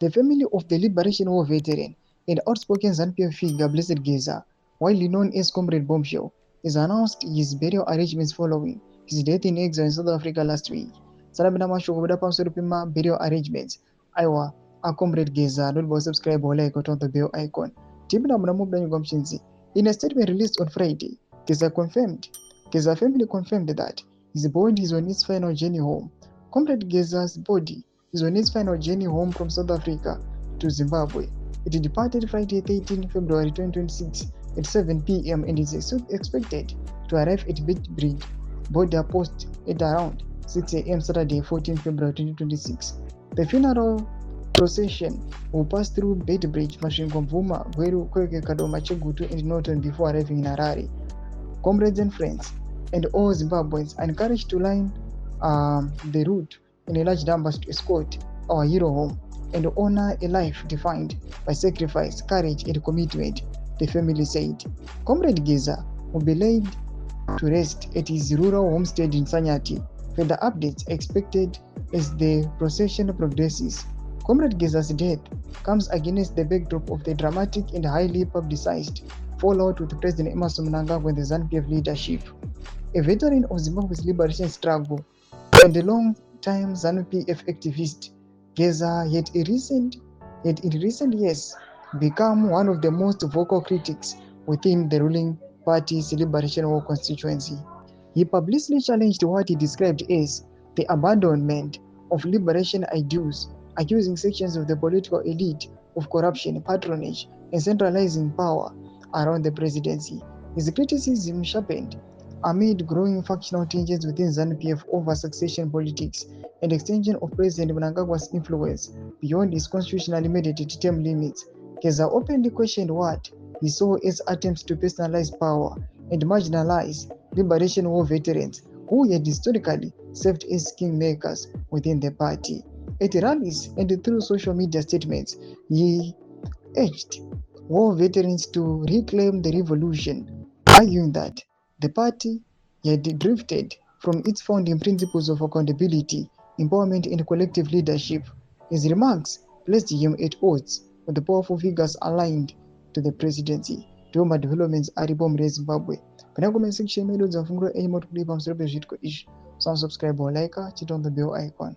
The family of the Liberation War veteran and outspoken ZANU-PF figure Blessed Geza, widely known as Comrade Bombshell, has announced his burial arrangements following his death in exile in South Africa last week. Sarabina mashoko kuda pamusoro pema burial arrangements. Aiwa, a Comrade Geza, don't go subscribe or like or on the bell icon. Tibina Munamu Gomshinzi. In a statement released on Friday, Geza family confirmed that his body is on its final journey home. Comrade Geza's body is on its final journey home from South Africa to Zimbabwe. It departed Friday 13 February 2026 at 7 p.m. and is expected to arrive at Beitbridge border post at around 6 a.m. Saturday 14 February 2026. The funeral procession will pass through Beitbridge, Masvingo, Mvuma, Gweru, Kweke, Kadoma, Chegutu and Norton before arriving in Harare. Comrades and friends and all Zimbabweans are encouraged to line the route in a large numbers to escort our hero home and honor a life defined by sacrifice, courage, and commitment, the family said. Comrade Geza will be laid to rest at his rural homestead in Sanyati. Further updates expected as the procession progresses. Comrade Geza's death comes against the backdrop of the dramatic and highly publicized fallout with President Emmerson Mnangagwa and the ZANU-PF leadership. A veteran of Zimbabwe's liberation struggle and a long-time ZANU-PF activist, Geza had in recent years become one of the most vocal critics within the ruling party's Liberation War constituency. He publicly challenged what he described as the abandonment of liberation ideals, accusing sections of the political elite of corruption, patronage, and centralizing power around the presidency. His criticism sharpened amid growing factional tensions within ZANU-PF over succession politics and extension of President Mnangagwa's influence beyond his constitutionally mandated term limits. Geza openly questioned what he saw as attempts to personalize power and marginalize Liberation War veterans who had historically served as kingmakers within the party. At rallies and through social media statements, he urged war veterans to reclaim the revolution, arguing that the party had drifted from its founding principles of accountability, empowerment, and collective leadership. His remarks placed him at odds with the powerful figures aligned to the presidency. Roma developments ari bombe Zimbabwe. Kana comment section medo za fungulo enyi moto kulipa msorobe zviitiko izvi. Subscribe or like, chita on the bell icon.